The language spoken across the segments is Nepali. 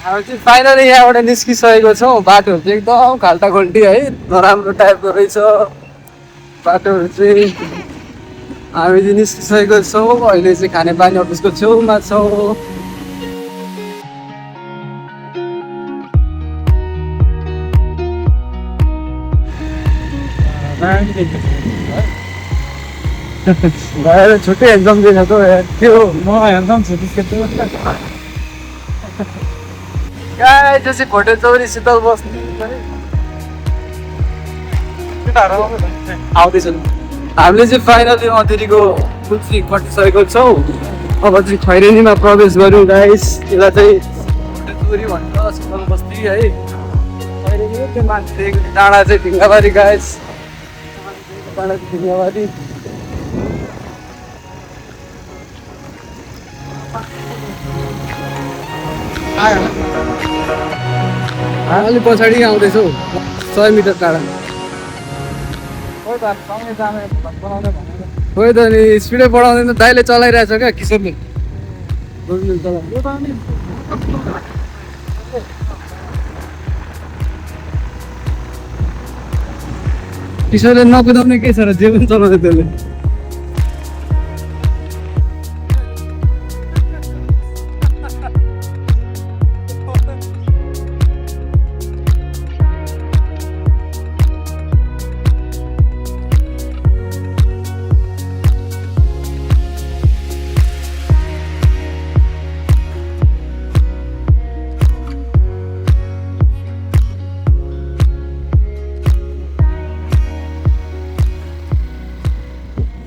अब चाहिँ फाइनली यहाँबाट निस्किसकेको छौँ। बाटोहरू चाहिँ एकदम खाल्टाखुल्टी है, नराम्रो टाइपको रहेछ बाटोहरू चाहिँ। हामी चाहिँ निस्किसकेको छौँ। अहिले चाहिँ खानेपानी अफिसको छेउमा छौँ। गएर छुट्टै एकदम दिनको त्यो म एकदम छुट्टी गाई चाहिँ फोटो चौरी शीतल बस्ने आउँदैछ। हामीले चाहिँ फाइनली अँधेरीको पुल्ची कटिसकेको छौँ। अब चाहिँ खैरेनीमा प्रवेश गऱ्यौँ गाइस। यसलाई चाहिँ फोटो चौरी भन्छ, शीतल बस्ती है। खैरेनी त्यो मान्छे डाँडा चाहिँ ढिङ्गाबारी गाइस, डाँडा ढिङ्गाबारी। अलिक पछाडि आउँदैछौ 100 मिटर टाढा। खोइ त नि स्पिडै बढाउँदैन। दाइले चलाइरहेछ क्या किशोरले। किशोरले नकुदाउने के छ र, जे पनि चलाउँछ त्यसले।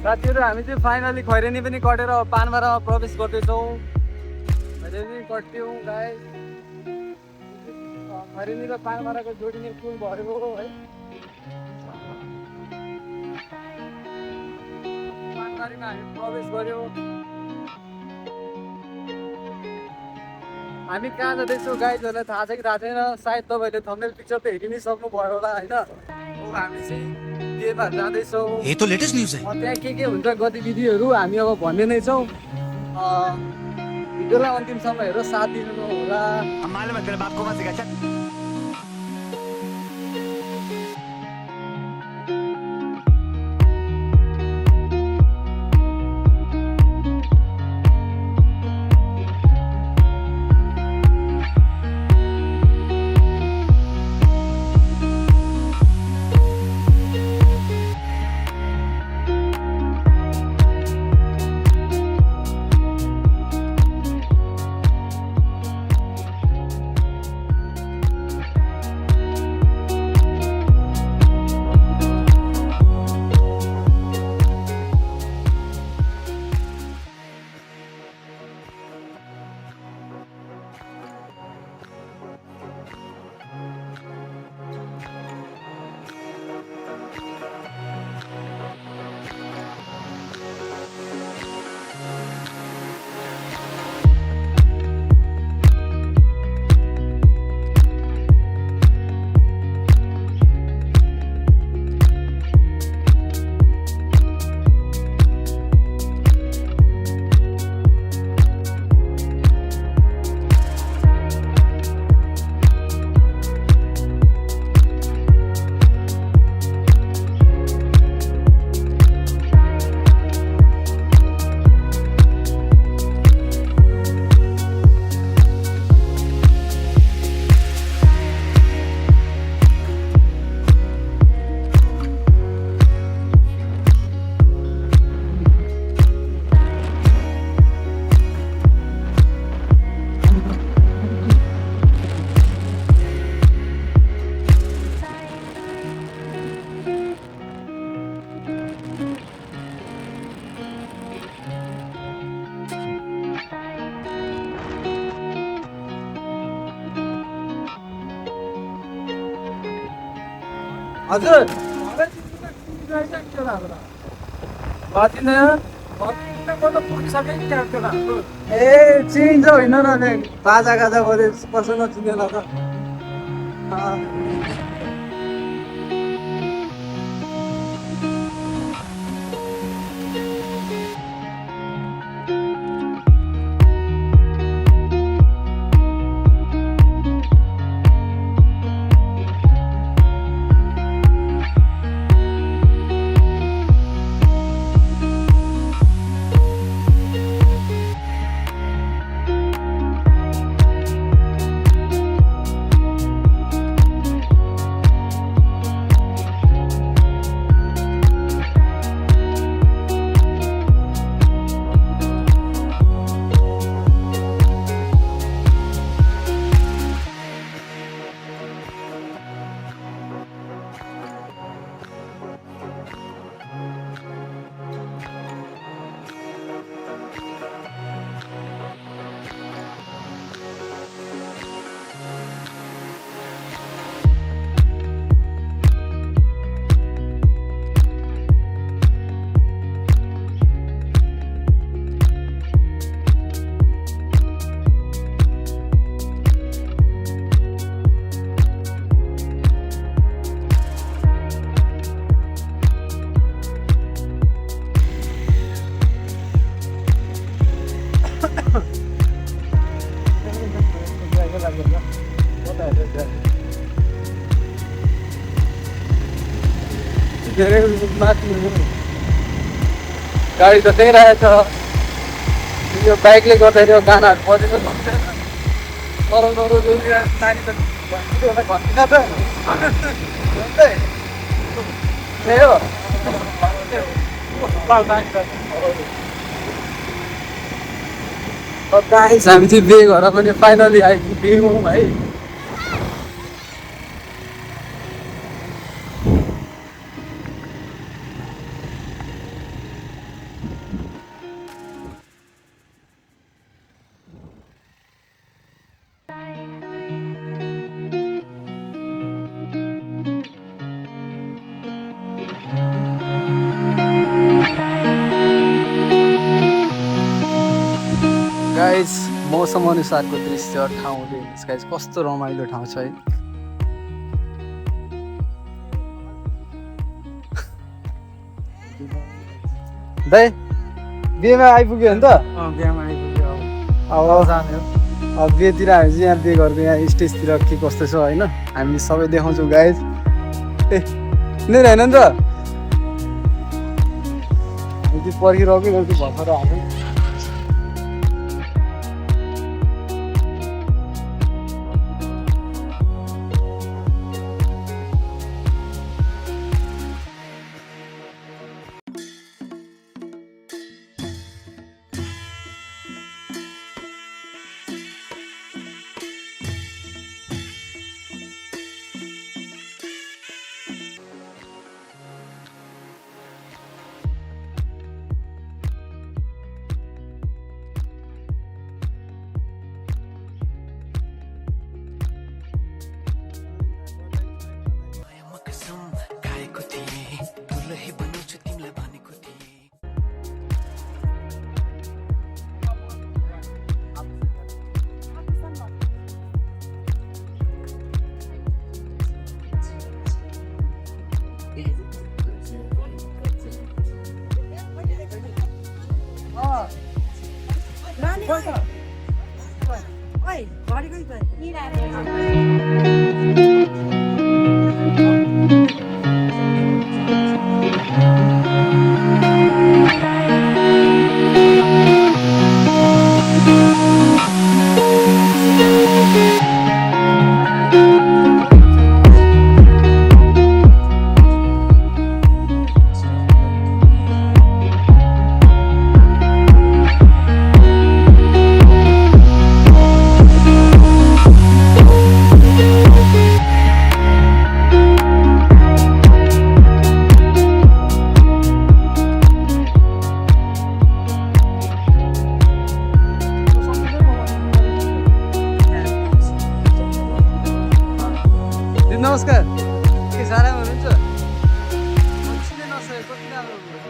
साथीहरू हामी चाहिँ फाइनली खैरेनी पनि कटेर पानबारामा प्रवेश गर्दैछौँ। खैरेनी कट्यौँ गाइस। खैरेनी र पानबाराको जोडिने पुल भयो है। पानबारीमा हामी प्रवेश गऱ्यौँ। हामी कहाँ जाँदैछौँ गाइजहरूलाई थाहा छ कि थाहा छैन, सायद तपाईँहरूले थम्बनेल पिक्चर त हेरि नै सक्नुभयो होला होइन। हामी चाहिँ देवा जाँदैछौँ। ये तो लेटेस्ट न्यूज है। त्यहाँ के हुन्छ गतिविधिहरू हामी अब भन्ने नै छौँ। भिडियोलाई अन्तिमसम्म हेरेर साथ दिनु होला। हजुर ए चिन्छ होइन र बाजा गाजा गरे कसो नचिनेला त धेरै माथि गाडी त त्यही रहेछ यो बाइकले गर्दाखेरि यो गानाहरू बजेको नानी त भन्दिनँ त त्यही हो गाइस हामी चाहिँ बे घर पनि फाइनली आइपुग्यौँ है गाइस मौसम अनुसारको दृश्य ठाउँ हेर्नुहोस् गाइस कस्तो रमाइलो ठाउँ छ है दाइ बिहेमा आइपुग्यो नि त बिहामा आइपुग्यो अब बिहेतिर हामी चाहिँ यहाँ बिहे घरको यहाँ स्टेजतिर के कस्तो छ होइन हामी सबै देखाउँछौँ गाइस ए नै होइन नि त हामी पर्खिरहेको भर्खर हामी Oi, bora que vai. नमस्कार के साह्रै हुनुहुन्छ मान्छेले नसकेको कति राम्रो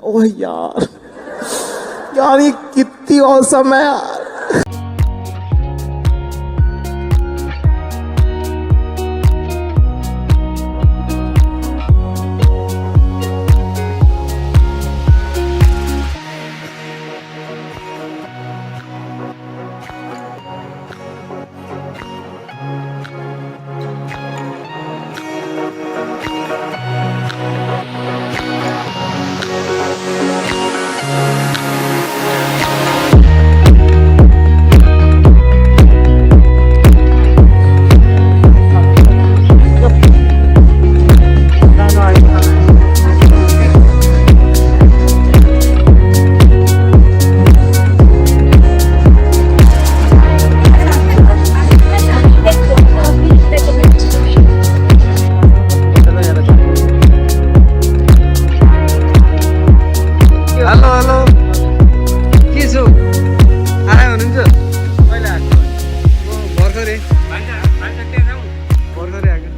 ओह यार यार ये कितनी औसम है यार. हेलो हेलो के छु आयो हुनुहुन्छ कहिले आएको भर्खरै भर्खरै आएको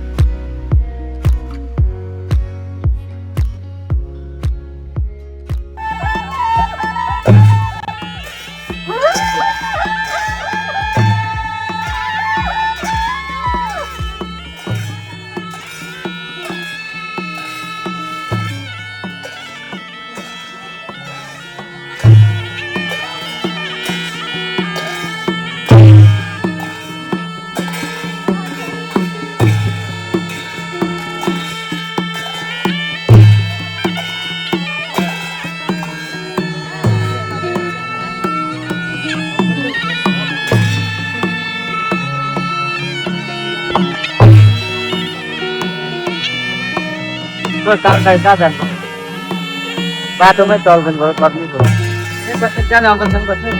बाटोमै चल्दैन भयो कति भयो जाने अङ्कलसँग बस्नु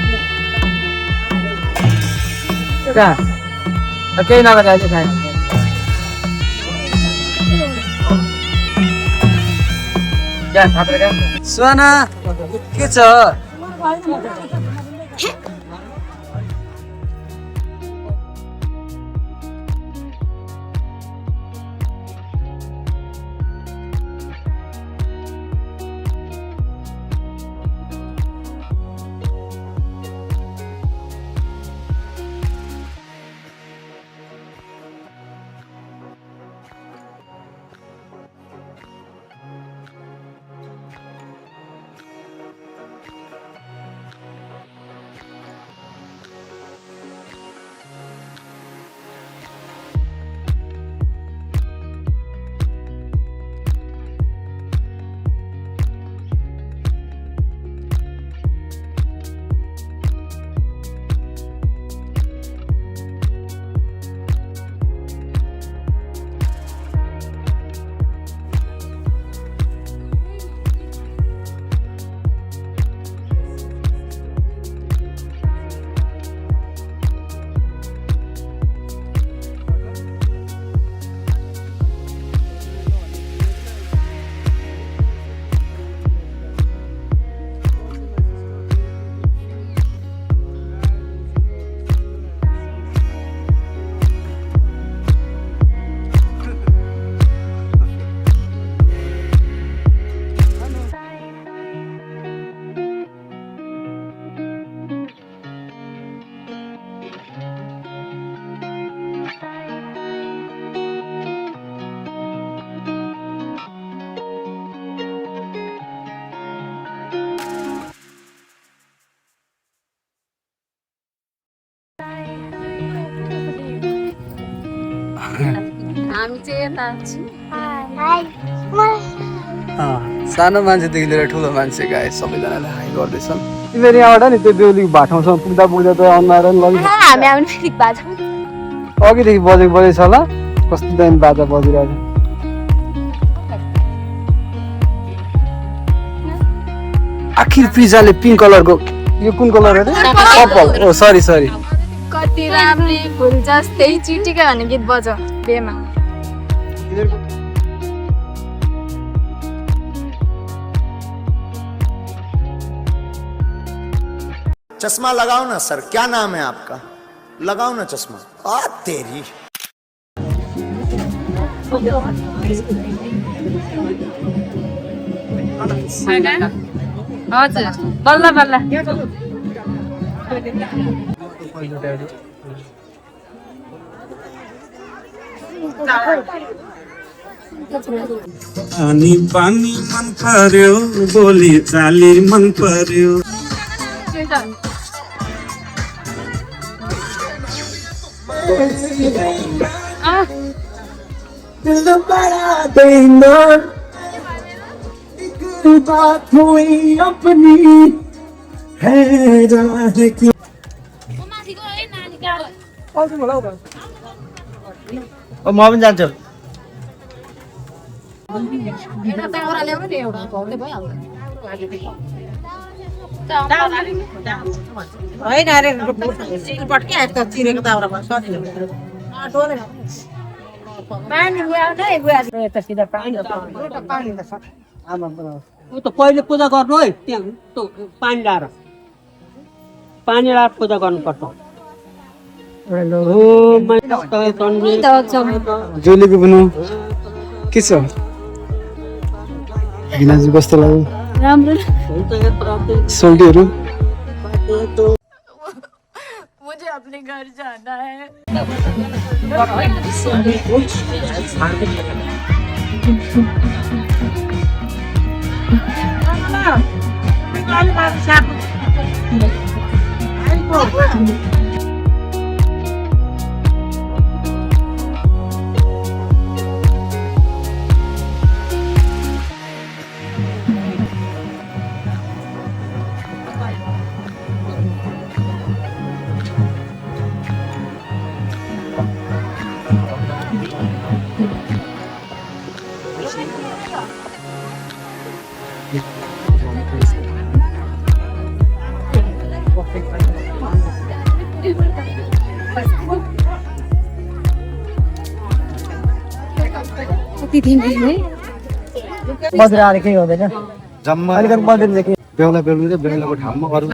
कहाँ केही नगरे अहिले खाएँ क्या थापेर क्या सुहाना के छ हामी चाहिँ यता छौँ सानो मान्छेदेखि लिएर ठुलो मान्छे गाए सबैजनाले हाई गर्दैछन् तिमीहरू यहाँबाट नि त्यो बेहुलीको भाठाउँसम्म पुग्दा पुग्दा त अनुहार लगी हामी आउने फेरि बाजा अघिदेखि बजेको बजेछ होला कस्तो दामी बाजा बजिरहेको आखिर पिज्जाले पिङ्क कलरको यो कुन कलर अरे पर्पल ओ सरी सरी कति राम्री फुल जस्तै चिटिका भन्ने गीत बज बेमा चश्मा लगाओ ना सर, क्या नाम है आपका? लगाओ ना चश्मा. आ तेरी होइन हजुर बल्ल बल्ल अनि पानी मन पर्यो बोली चाली मन पर्यो बात हुई अपनी है राह की म पनि जान्छु होइन अरे सिलपट के आएको त चिरेको दाउरामा सजिलो पानी यता सिधा पानी ऊ त पहिले पूजा गर्नु है त्यहाँ पानी लाएर पूजा गर्नुपर्छ जोलीको पनि के छ गिनाजु कस्तो लाग्यो राम्रो सोल्टीहरू मुझे अपने घर जाना है बसेर आएर केही हुँदैन जम्मा अलिकति बसेर बेहुला बेहुली बेहुलाको ठाउँमा अरू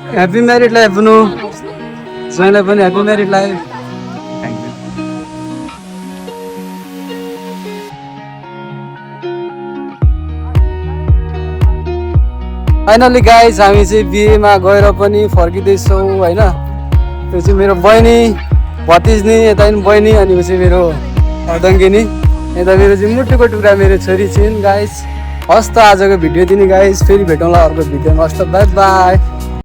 ह्याप्पी म्यारिड लाइफ हुनु ज्वाइँलाई पनि happy married life finally guys हामी चाहिँ बिहेमा गएर पनि फर्किँदैछौँ होइन त्यो चाहिँ मेरो बहिनी भतिज्नी यता पनि बहिनी अनि पछि मेरो अर्दङ्गिनी यता मेरो चाहिँ मुटुको टुक्रा मेरो छोरी छिन् गाइज हस् त आजको भिडियो दिने गाइज फेरि भेटौँला अर्को भिडियोमा हस् त बाई बाई